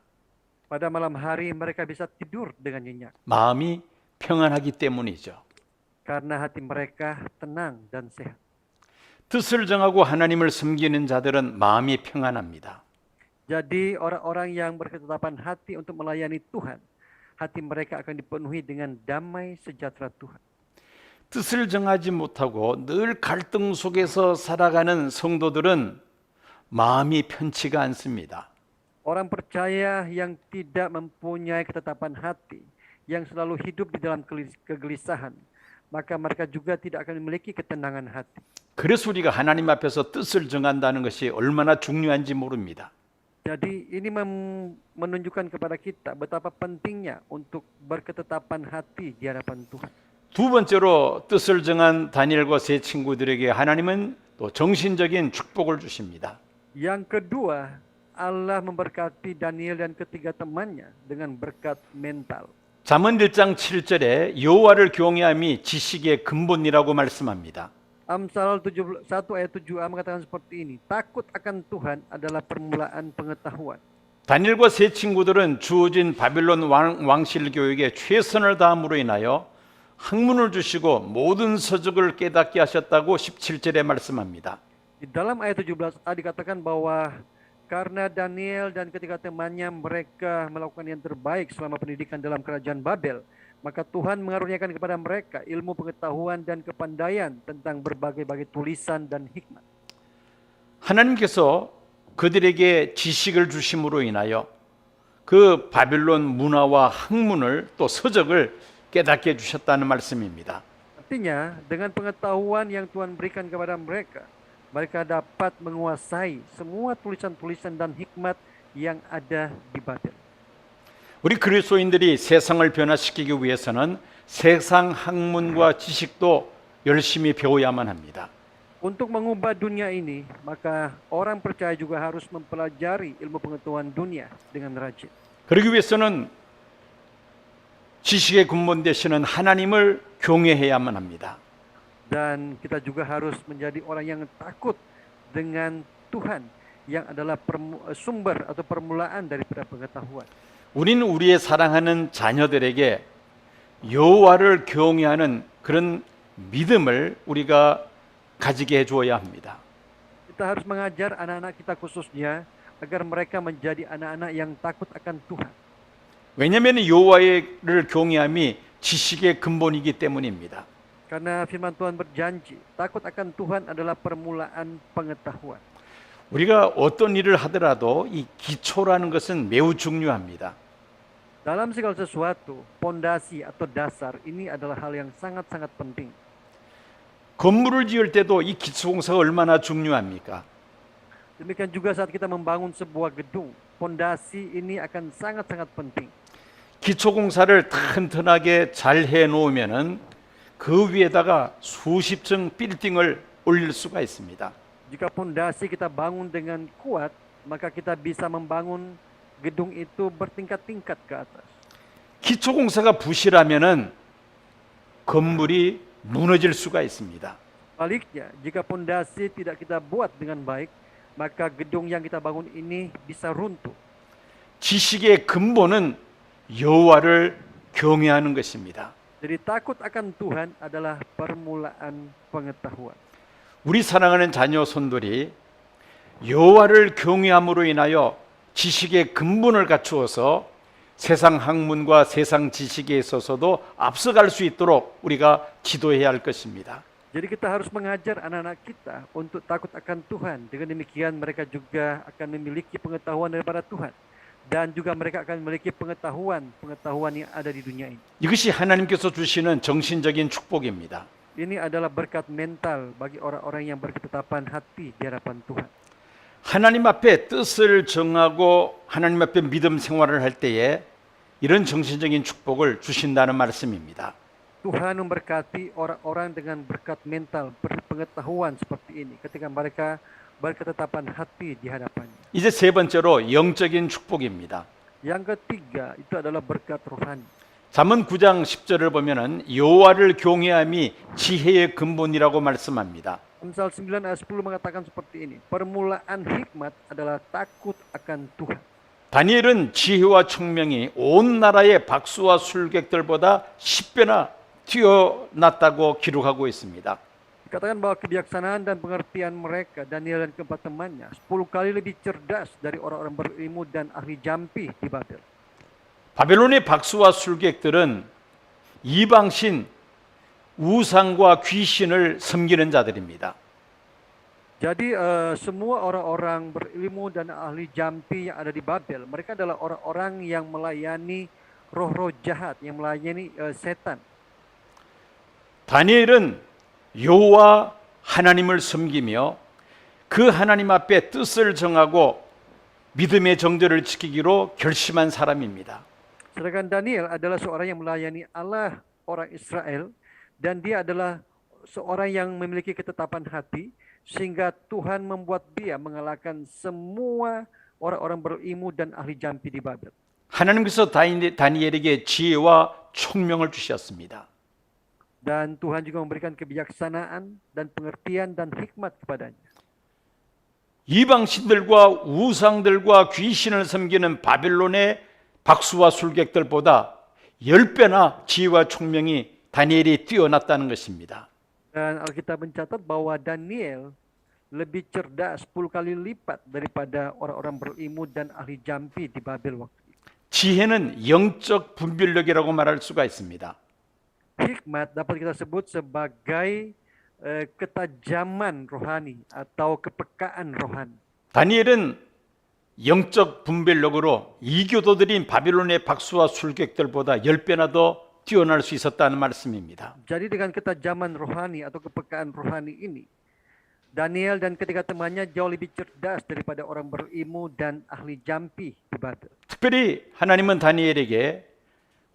Pada malam hari mereka bisa tidur dengan nyenyak. 마음이 평안하기 때문이죠. Karena hati mereka tenang dan sehat. 뜻을 정하고 하나님을 섬기는 자들은 마음이 평안합니다. Jadi orang-orang yang berketetapan hati untuk melayani Tuhan, hati mereka akan dipenuhi dengan damai sejahtera Tuhan. 뜻을 정하지 못하고 늘 갈등 속에서 살아가는 성도들은 마음이 편치가 않습니다. Orang percaya yang tidak mempunyai ketetapan hati, yang selalu hidup di dalam kegelisahan, maka mereka juga tidak akan memiliki ketenangan hati. 그래서 우리가 하나님 앞에서 뜻을 정한다는 것이 얼마나 중요한지 모릅니다. Jadi ini menunjukkan kepada kita betapa pentingnya untuk berketetapan hati di hadapan Tuhan. 두 번째로 뜻을 정한 다니엘과 세 친구들에게 하나님은 또 정신적인 축복을 주십니다. Yang kedua, Allah memberkati Daniel dan ketiga temannya dengan berkat mental. 잠언 1장 7절에 여호와를 경외함이 지식의 근본이라고 말씀합니다. Amsal 1 ayat 7a mengatakan seperti ini, takut akan Tuhan adalah permulaan pengetahuan. 다니엘과 세 친구들은 주어진 바빌론 왕실 교육에 최선을 다함으로 인하여 학문을 주시고 모든 서적을 깨닫게 하셨다고 17절에 말씀합니다. Di dalam ayat 17a dikatakan bahwa karena Daniel dan ketiga temannya mereka melakukan yang terbaik selama pendidikan dalam kerajaan Babel, maka Tuhan mengaruniakan kepada mereka ilmu pengetahuan dan kepandaian tentang berbagai-bagai tulisan dan hikmat. 하나님께서 그들에게 지식을 주심으로 인하여 그 바빌론 문화와 학문을 또 서적을 깨닫게 해주셨다는 말씀입니다. Artinya, dengan pengetahuan yang Tuhan berikan kepada mereka, mereka dapat menguasai semua tulisan-tulisan dan hikmat yang ada di Babel. 우리 그리스도인들이 세상을 변화시키기 위해서는 세상 학문과 지식도 열심히 배워야만 합니다. Untuk mengubah dunia ini, maka orang percaya juga harus mempelajari ilmu pengetahuan dunia dengan rajin. 그러기 위해서는 지식의 근본 되시는 하나님을 경외해야만 합니다. Dan kita juga harus menjadi orang yang takut dengan Tuhan yang adalah sumber atau permulaan daripada pengetahuan. 우리는 우리의 사랑하는 자녀들에게 여호와를 경외하는 그런 믿음을 우리가 가지게 해주어야 합니다. Kita harus mengajar anak-anak kita khususnya agar mereka menjadi anak-anak yang takut akan Tuhan. 왜냐하면 여호와를 경외함이 지식의 근본이기 때문입니다. Karena firman Tuhan berjanji, takut akan Tuhan adalah permulaan pengetahuan. 우리가 어떤 일을 하더라도 이 기초라는 것은 매우 중요합니다. Dalam segala sesuatu, pondasi atau dasar ini adalah hal yang sangat-sangat penting. 건물을 지을 때도 이 기초 공사가 얼마나 중요합니까? Demikian juga saat kita membangun sebuah gedung, pondasi ini akan sangat-sangat penting. 기초 공사를 튼튼하게 잘 해놓으면은 그 위에다가 수십 층 빌딩을 올릴 수가 있습니다. Jika pondasi kita bangun dengan kuat, maka kita bisa membangun gedung itu bertingkat-tingkat ke atas. 기초 공사가 부실하면은 건물이 무너질 수가 있습니다. Baliknya, jika pondasi tidak kita buat dengan baik, maka gedung yang kita bangun ini bisa runtuh. 지식의 근본은 여호와를 경외하는 것입니다. Jadi takut akan Tuhan adalah permulaan pengetahuan. 우리 사랑하는 자녀 손들이 여호와를 경외함으로 인하여 지식의 근본을 갖추어서 세상 학문과 세상 지식에 있어서도 앞서갈 수 있도록 우리가 지도해야 할 것입니다. Jadi kita harus mengajar anak-anak kita untuk takut akan Tuhan. Dengan demikian mereka juga akan memiliki pengetahuan daripada Tuhan. Dan juga mereka akan memiliki pengetahuan yang ada di dunia ini. 이것이 하나님께서 주시는 정신적인 축복입니다. Ini adalah berkat mental bagi orang-orang yang berketetapan hati di hadapan Tuhan. 하나님 앞에 뜻을 정하고 하나님 앞에 믿음 생활을 할 때에 이런 정신적인 축복을 주신다는 말씀입니다. Tuhan memberkati orang-orang dengan berkat mental, berpengetahuan seperti ini ketika mereka berketetapan hati di hadapannya. 이제 세 번째로 영적인 축복입니다. Yang ketiga itu adalah berkat rohani. 잠언 9장 10절을 보면은 여호와를 경외함이 지혜의 근본이라고 말씀합니다. Amsal 9 ayat 10 mengatakan seperti ini. Permulaan hikmat adalah takut akan Tuhan. 다니엘은 지혜와 총명이 온 나라의 박수와 술객들보다 10배나 뛰어났다고 기록하고 있습니다. Dikatakan bahwa kebijaksanaan dan pengertian mereka, Daniel dan keempat temannya, 10 kali lebih cerdas dari orang-orang berilmu dan ahli jampi di Babel. 바벨론의 박수와 술객들은 이방신, 우상과 귀신을 섬기는 자들입니다. Jadi semua orang-orang berilmu dan ahli jampi yang ada di Babel, mereka adalah orang-orang yang melayani roh-roh jahat, yang melayani setan. 다니엘은 여호와 하나님을 섬기며 그 하나님 앞에 뜻을 정하고 믿음의 정죄를 지키기로 결심한 사람입니다. Sedangkan Daniel adalah seorang yang melayani Allah orang Israel dan dia adalah seorang yang memiliki ketetapan hati sehingga Tuhan membuat dia mengalahkan semua orang-orang berilmu dan ahli jampi di Babel. 하나님께서 다니엘에게 지혜와 총명을 주셨습니다. Dan Tuhan juga memberikan kebijaksanaan dan pengertian dan hikmat kepadanya. 이방신들과 우상들과 귀신을 섬기는 바벨론의 박수와 술객들보다 10배나 지혜와 총명이 다니엘이 뛰어났다는 것입니다. Dan Alkitab mencatat bahwa Daniel lebih cerdas 10 kali lipat daripada orang-orang berilmu dan ahli jampi di Babel waktu itu. 지혜는 영적 분별력이라고 말할 수가 있습니다. Hikmat dapat kita sebut sebagai ketajaman rohani atau kepekaan rohani. 다니엘은 영적 분별력으로 이교도들인 바빌론의 박수와 술객들보다 10배나 더 뛰어날 수 있었다는 말씀입니다. Jadi dengan ketajaman rohani atau kepekaan rohani ini, Daniel dan ketiga temannya jauh lebih cerdas daripada orang berilmu dan ahli jampi di batu. 특별히 하나님은 다니엘에게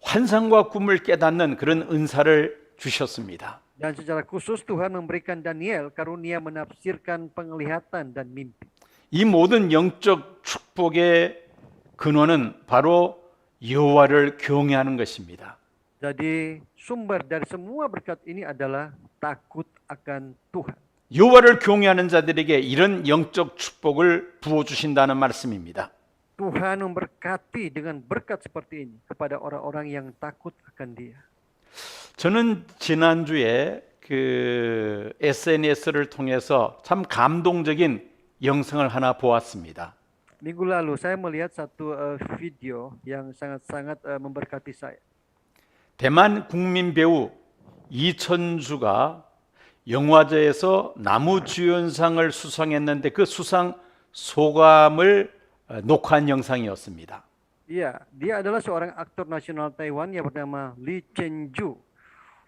환상과 꿈을 깨닫는 그런 은사를 주셨습니다. Dan secara khusus Tuhan memberikan Daniel karunia menafsirkan penglihatan dan mimpi. 이 모든 영적 축복의 근원은 바로 여호와를 경외하는 것입니다. Jadi sumber dari semua berkat ini adalah takut akan Tuhan. 여호와를 경외하는 자들에게 이런 영적 축복을 부어 주신다는 말씀입니다. Tuhan memberkati dengan berkat seperti ini kepada orang-orang yang takut akan Dia. 저는 지난주에 그 SNS를 통해서 참 감동적인 영상을 하나 보았습니다. Minggu lalu saya melihat satu video yang sangat-sangat memberkati saya. 대만 국민 배우 이천주가 영화제에서 나무주연상을 수상했는데 그 수상 소감을 녹화한 영상이었습니다. Iya, dia adalah seorang aktor nasional Taiwan yang bernama Lee Chen-ju.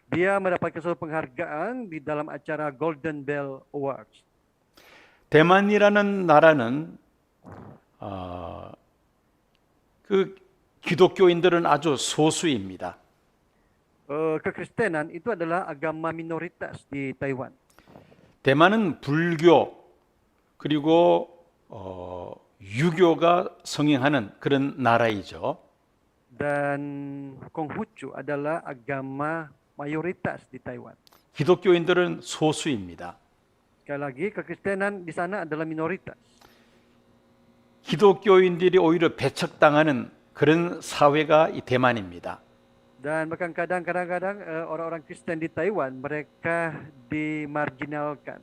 Dia mendapatkan suatu penghargaan di dalam acara Golden Bell Awards. 대만이라는 나라는 그 기독교인들은 아주 소수입니다. Kekristenan itu adalah agama minoritas di Taiwan. 대만은 불교 그리고 유교가 성행하는 그런 나라이죠. Dan Konghucu adalah agama mayoritas di Taiwan. 기독교인들은 소수입니다. Sekali lagi, kekristenan di sana adalah minoritas. 기독교인들이 오히려 배척당하는 그런 사회가 이 대만입니다. Dan bahkan kadang-kadang orang-orang Kristen di Taiwan mereka dimarginalkan,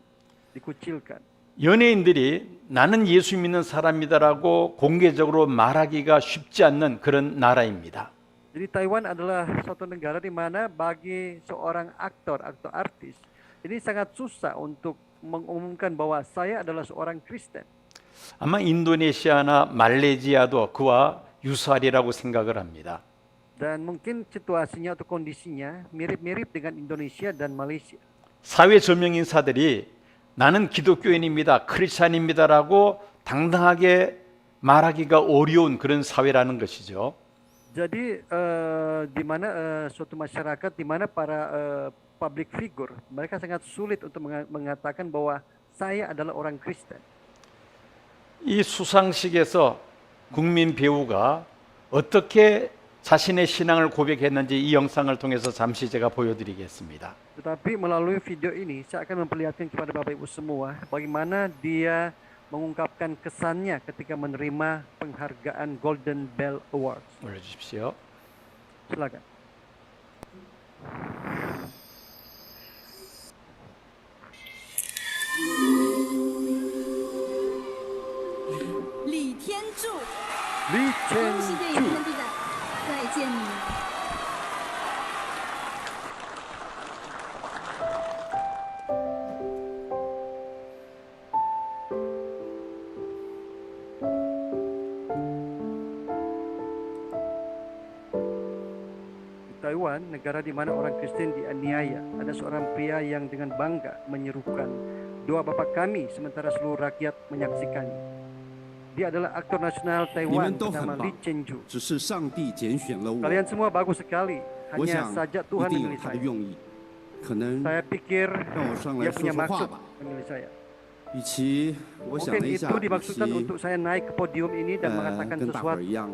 dikucilkan. 연예인들이 나는 예수 믿는 사람이다라고 공개적으로 말하기가 쉽지 않는 그런 나라입니다. Jadi Taiwan adalah suatu negara di mana bagi seorang aktor atau artis ini sangat susah untuk mengumumkan bahwa saya adalah seorang Kristen. 아마 인도네시아나 말레이시아도 그와 유사하리라고 생각을 합니다. Dan mungkin situasinya atau kondisinya mirip-mirip dengan Indonesia dan Malaysia. 사회 저명 인사들이 나는 기독교인입니다, 크리스찬입니다라고 당당하게 말하기가 어려운 그런 사회라는 것이죠. Jadi di mana suatu masyarakat di mana para public figure mereka sangat sulit untuk mengatakan bahwa saya adalah orang Kristen. 이 수상식에서 국민 배우가 어떻게 자신의 신앙을 고백했는지 이 영상을 통해서 잠시 제가 보여드리겠습니다. Tetapi melalui video ini saya akan memperlihatkan kepada Bapak Ibu semua bagaimana dia mengungkapkan kesannya ketika menerima penghargaan Golden Bell Awards. 올려주십시오. Silakan. 李天柱， Lee 中视电影 Chen-ju 片地的，再见你。 Di Taiwan, negara di mana orang Kristen dianiaya, ada seorang pria yang dengan bangga menyerukan doa Bapa kami sementara seluruh rakyat menyaksikannya. Dia adalah aktor nasional 你 Taiwan 们都 bernama 很 Lee 棒， Chen-ju. 只是上帝拣选了我。 Kalian semua bagus sekali, 我 hanya 想 saja 一 Tuhan 定有 memilih 他的 saya. 用意，可能 Saya pikir 让我上来 dia 说 punya 说话 maksud 吧。 memilih saya. 与其我想 Mungkin 了一 itu 下，与 dimaksudkan 其 untuk saya naik ke podium ini dan mengatakan 跟大伙 sesuatu 儿一样，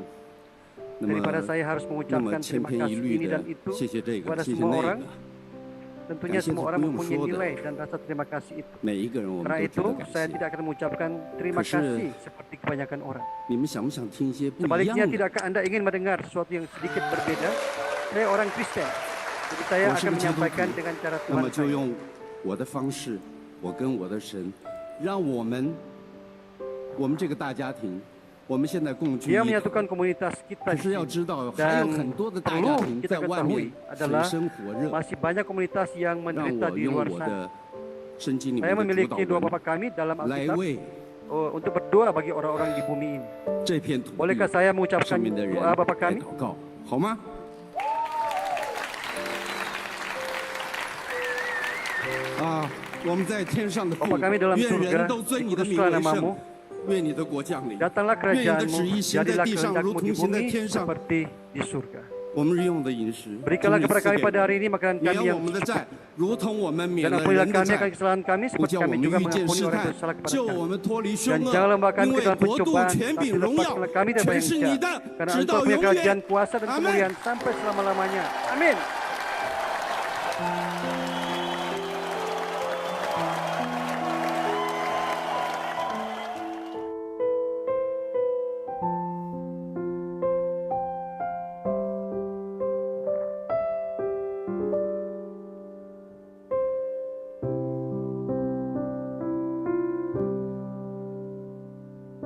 那 daripada 么 saya harus 那么 mengucapkan 千 terima 篇一 kasih 律 ini 的 dan itu 谢谢这个， kepada 谢谢 semua 那 orang. 个， Tentunya Kasih semua orang sebelum mempunyai说的。 nilai dan rasa terima kasih itu. 每一个人我们 Karena 都值 itu 得感 saya 谢。 tidak akan mengucapkan terima Khusus- kasih seperti kebanyakan orang. 你们想不想听一些不一 Sebaliknya 样的？ tidakkah Anda ingin mendengar sesuatu yang sedikit berbeda? Saya orang Kristen. Jadi saya 我是 akan 个基督 menyampaikan 徒 dengan cara 那么 Tuhan 就 saya. 用我的方式，我跟我的神，让我们这个大家庭，我们现在共聚 Dia 一堂。 menyatukan komunitas kita 可 di 是要 sini. 知道，还有 Dan 很多的大家 perlu 庭 kita 在外面 ketahui 水 adalah 深火热， masih banyak komunitas yang 让 menderita 我 di 用 luar 我 sana. 的圣经里 Saya 面的主 memiliki 导 doa 文 Bapa kami dalam 来 Alkitab 为 untuk berdoa bagi orang-orang di bumi ini. 这片土地 Bolehkah saya 上 mengucapkan 面的人 doa Bapa 来 kami? 祷告，好吗？啊，我们在天上的父 Bapa kami dalam 愿 surga, 人都尊你的名 dikuduskanlah 为 namamu, 圣，愿你的国降临， datanglah 愿你的 kerajaanmu, 旨意行在 jadilah 地上，如 kehendakmu di 同行在 bumi 天上。 seperti di surga. 我们日用的饮食， Berikanlah 请你 kepada 赐 kami 给 pada 我 hari ini makanan 免 kami 我 yang 们的债，如同我们免 dan 了 ampunilah 人的 kami akan 债。 kesalahan kami 不 seperti 叫我 kami 们 juga 遇见 mengampuni 试 orang 探 yang bersalah，kepada 救我 kami. 们脱离 Dan 凶恶， janganlah membawa 因 kami ke 为 dalam 国度、 pencobaan, 权 tapi 柄、荣耀 lepaskanlah kami dari 全是你 yang 的， karena 直 Engkau 到 punya 永 kerajaan 远。 kuasa dan 阿门。 kemuliaan sampai selama-lamanya. Amin.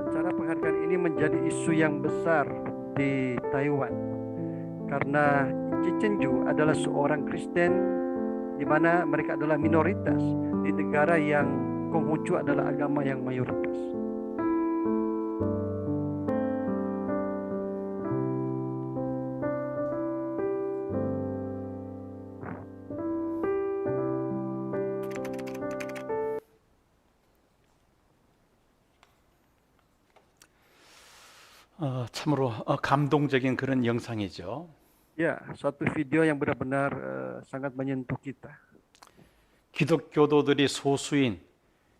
Cara penghargaan ini menjadi isu yang besar di Taiwan karena Cicenju adalah seorang Kristen di mana mereka adalah minoritas di negara yang Konghucu adalah agama yang mayoritas. 참으로 감동적인 그런 영상이죠. Ya, suatu video yang benar-benar sangat menyentuh kita. 기독교도들이 소수인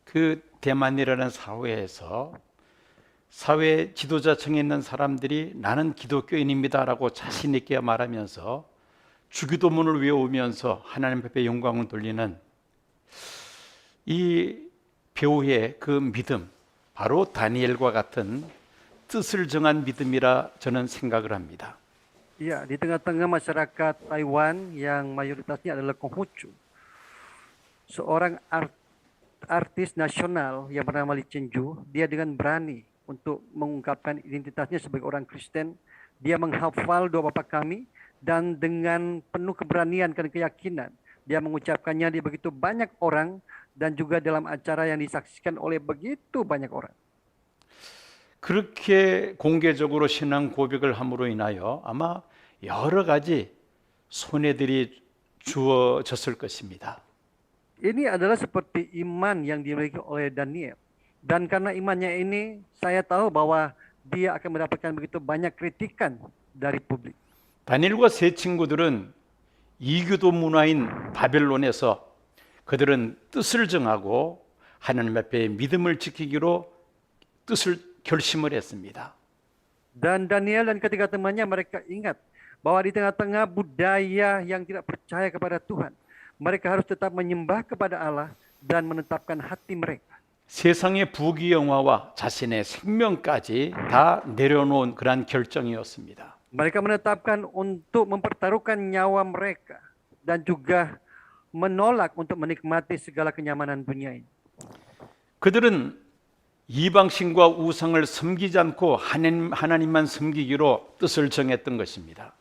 그 대만이라는 사회에서 사회 지도자층에 있는 사람들이 나는 기독교인입니다라고 자신 있게 말하면서 주기도문을 외우면서 하나님 앞에 영광을 돌리는 이 배우의 그 믿음, 바로 다니엘과 같은 뜻을 정한 믿음이라 저는 생각을 합니다. Ya, di tengah-tengah masyarakat Taiwan yang mayoritasnya adalah Konghucu, seorang artis nasional yang bernama Lee Chen-ju, dia dengan berani untuk mengungkapkan identitasnya sebagai orang Kristen. Dia menghafal doa Bapa Kami dan dengan penuh keberanian dan keyakinan dia mengucapkannya di begitu banyak orang dan juga dalam acara yang disaksikan oleh begitu banyak orang. 그렇게 공개적으로 신앙 고백을 함으로 인하여 아마 여러 가지 손해들이 주어졌을 것입니다. Ini adalah seperti iman yang dimiliki oleh Daniel. Dan karena imannya ini, saya tahu bahwa dia akan mendapatkan begitu banyak kritikan dari publik. 다니엘과 세 친구들은 이교도 문화인 바벨론에서 그들은 뜻을 정하고 하나님 앞에 믿음을 지키기로 결심을 했습니다. Dan Daniel dan ketiga temannya mereka ingat bahwa di tengah-tengah budaya yang tidak percaya kepada Tuhan, mereka harus tetap menyembah kepada Allah dan menetapkan hati mereka. 세상의 부귀영화와 자신의 생명까지 다 내려놓은 그러한 결정이었습니다. Mereka menetapkan untuk mempertaruhkan nyawa mereka dan juga menolak untuk menikmati segala kenyamanan dunia ini. 그들은 이방신과 우상을 섬기지 않고 하나님만 섬기기로 뜻을 정했던 것입니다.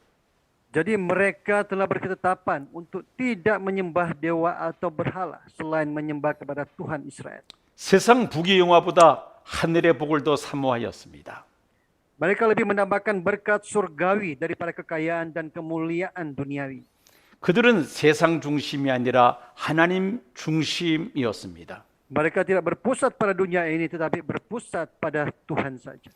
Jadi mereka telah berketetapan untuk tidak menyembah dewa atau berhala selain menyembah kepada Tuhan Israel. 세상 부귀영화보다 하늘의 복을 더 사모하였습니다. Mereka lebih mendambakan berkat surgawi daripada kekayaan dan kemuliaan duniawi. 그들은 세상 중심이 아니라 하나님 중심이었습니다. Mereka tidak berpusat pada dunia ini tetapi berpusat pada Tuhan saja.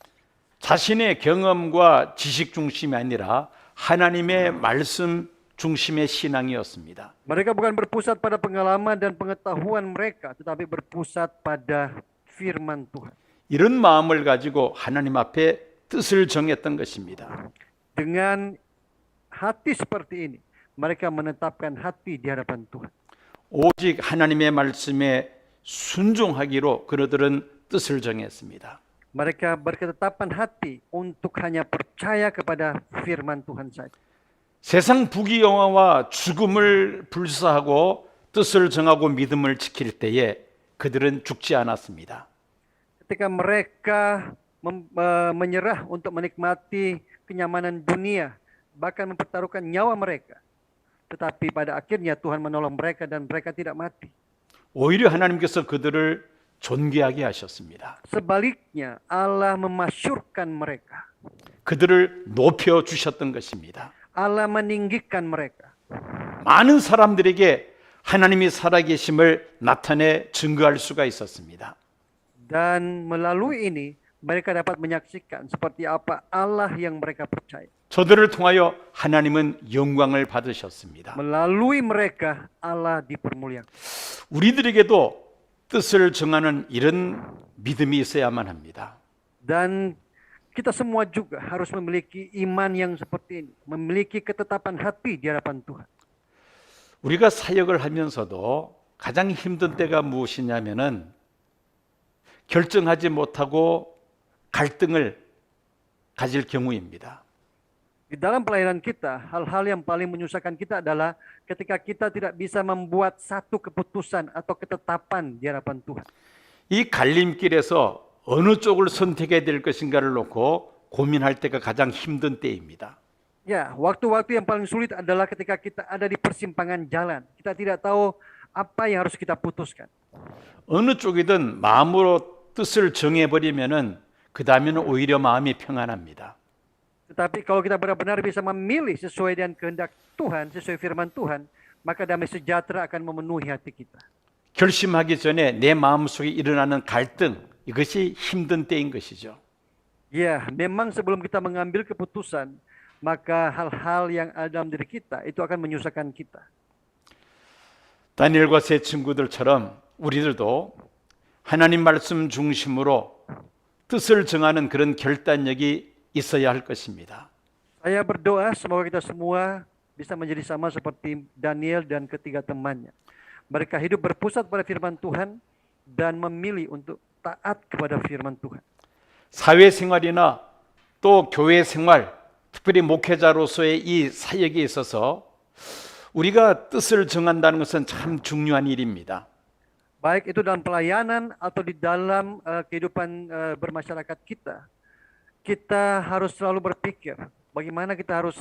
자신의 경험과 지식 중심이 아니라 하나님의 말씀 중심의 신앙이었습니다. Mereka bukan berpusat pada pengalaman dan pengetahuan mereka tetapi berpusat pada firman Tuhan. 이런 마음을 가지고 하나님 앞에 뜻을 정했던 것입니다. Dengan hati seperti ini, mereka menetapkan hati di hadapan Tuhan. 오직 하나님의 말씀에 순종하기로 그들은 뜻을 정했습니다. Mereka berketetapan hati untuk hanya percaya kepada firman Tuhan saja. 세상 부귀영화와 죽음을 불사하고 뜻을 정하고 믿음을 지킬 때에 그들은 죽지 않았습니다. Ketika mereka menyerah untuk menikmati kenyamanan dunia, bahkan mempertaruhkan nyawa mereka, tetapi pada akhirnya Tuhan menolong mereka dan mereka tidak mati. 오히려 하나님께서 그들을 존귀하게 하셨습니다. Sebaliknya, Allah memasyurkan mereka. 그들을 높여 주셨던 것입니다. Allah meninggikan mereka. 많은 사람들에게 하나님이 살아계심을 나타내 증거할 수가 있었습니다. Dan melalui ini mereka dapat menyaksikan seperti apa Allah yang mereka percaya. 저들을 통하여 하나님은 영광을 받으셨습니다. Melalui mereka Allah dipermuliakan. 우리들에게도 뜻을 정하는 이런 믿음이 있어야만 합니다. Dan kita semua juga harus memiliki iman yang seperti ini, memiliki ketetapan hati di hadapan Tuhan. 우리가 사역을 하면서도 가장 힘든 때가 무엇이냐면은 결정하지 못하고 갈등을 가질 경우입니다. Di dalam pelayanan kita, hal-hal yang paling menyusahkan kita adalah ketika kita tidak bisa membuat satu keputusan atau ketetapan di hadapan Tuhan. 이 갈림길에서 어느 쪽을 선택해야 될 것인가를 놓고 고민할 때가 가장 힘든 때입니다. Ya, waktu-waktu yang paling sulit adalah ketika kita ada di persimpangan jalan. Kita tidak tahu apa yang harus kita putuskan. 어느 쪽이든 마음으로 뜻을 정해버리면은 그 다음에는 오히려 마음이 평안합니다. Tetapi kalau kita benar-benar bisa memilih sesuai dengan kehendak Tuhan, sesuai firman Tuhan, maka damai sejahtera akan memenuhi hati kita. 결심하기 전에 내 마음속에 일어나는 갈등, 이것이 힘든 때인 것이죠. Ya, memang sebelum kita mengambil keputusan, maka hal-hal yang ada dalam diri kita itu akan menyusahkan kita. 다니엘과 세 친구들처럼 우리들도 하나님 말씀 중심으로 뜻을 정하는 그런 결단력이 있어야 할 것입니다. Saya berdoa semoga kita semua bisa menjadi sama seperti Daniel dan ketiga temannya. Mereka hidup berpusat pada firman Tuhan dan memilih untuk taat kepada firman Tuhan. 사회생활이나 또 교회 생활, 특별히 목회자로서의 이 사역에 있어서 우리가 뜻을 정한다는 것은 참 중요한 일입니다. Baik itu dalam pelayanan atau di dalam kehidupan bermasyarakat kita. Kita harus selalu berpikir bagaimana kita harus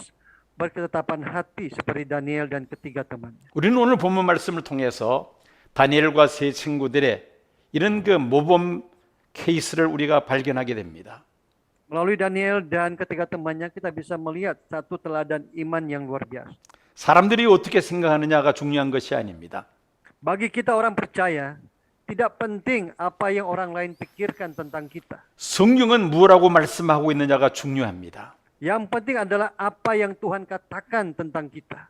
berketetapan hati seperti Daniel dan ketiga temannya. 우리는 오늘 본문 말씀을 통해서 다니엘과 세 친구들의 이런 그 모범 케이스를 우리가 발견하게 됩니다. Melalui Daniel dan ketiga temannya kita bisa melihat satu teladan iman yang luar biasa. 사람들이 어떻게 생각하느냐가 중요한 것이 아닙니다. Bagi kita orang percaya, tidak penting apa yang orang lain pikirkan tentang kita. 성경은 무엇라고 말씀하고 있느냐가 중요합니다. Yang penting adalah apa yang Tuhan katakan tentang kita.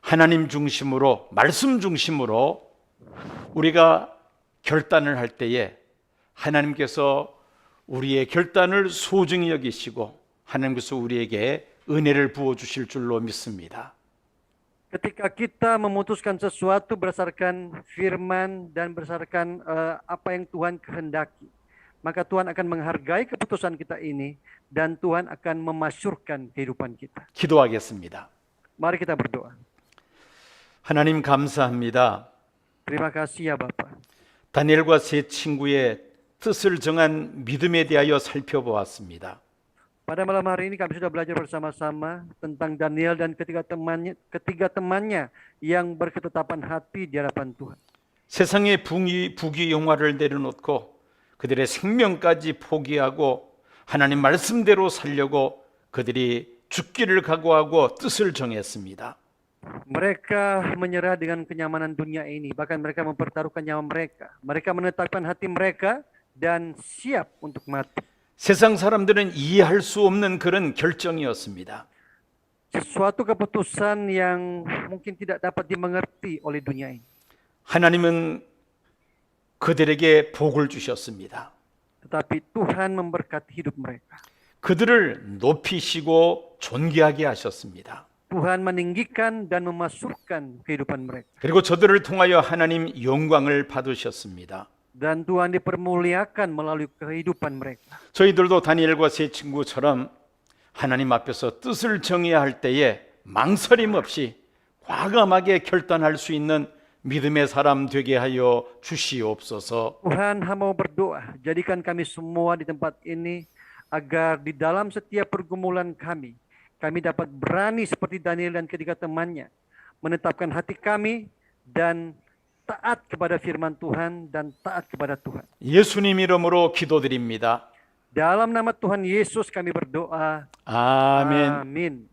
하나님 중심으로, 말씀 중심으로 우리가 결단을 할 때에 하나님께서 우리의 결단을 소중히 여기시고 하나님께서 우리에게 은혜를 부어 주실 줄로 믿습니다. Ketika kita memutuskan sesuatu berdasarkan firman dan berdasarkan apa yang Tuhan kehendaki, maka Tuhan akan menghargai keputusan kita ini dan Tuhan akan memasyurkan kehidupan kita. 기도하겠습니다. Mari kita berdoa. 하나님 감사합니다. Terima kasih ya Bapa. 다니엘과 세 친구의 뜻을 정한 믿음에 대하여 살펴보았습니다. Pada malam hari ini kami sudah belajar bersama-sama tentang Daniel dan ketiga temannya yang berketetapan hati di hadapan Tuhan. 세상의 부귀 영화를 내려놓고 그들의 생명까지 포기하고 하나님 말씀대로 살려고 그들이 죽기를 각오하고 뜻을 정했습니다. Mereka menyerah dengan kenyamanan dunia ini, bahkan mereka mempertaruhkan nyawa mereka. Mereka menetapkan hati mereka dan siap untuk mati. 세상 사람들은 이해할 수 없는 그런 결정이었습니다. Sesuatu keputusan yang mungkin tidak dapat dimengerti oleh dunia ini. 하나님은 그들에게 복을 주셨습니다. Tetapi Tuhan memberkati hidup mereka. 그들을 높이시고 존귀하게 하셨습니다. Tuhan meninggikan dan memasyurkan kehidupan mereka. 그리고 저들을 통하여 하나님 영광을 받으셨습니다. Dan Tuhan dipermuliakan melalui kehidupan mereka. 저희들도 다니엘과 세 친구처럼 하나님 앞에서 뜻을 정해야 할 때에 망설임 없이 과감하게 결단할 수 있는 믿음의 사람 되게 하여 주시옵소서. Tuhan, hamba mau berdoa, jadikan kami semua di tempat ini agar di dalam setiap pergumulan kami dapat berani seperti Daniel dan ketiga temannya, menetapkan hati kami dan taat kepada firman Tuhan dan taat kepada Tuhan. 예수님 이름으로 기도드립니다. Dalam nama Tuhan Yesus kami berdoa. 아멘. Amin.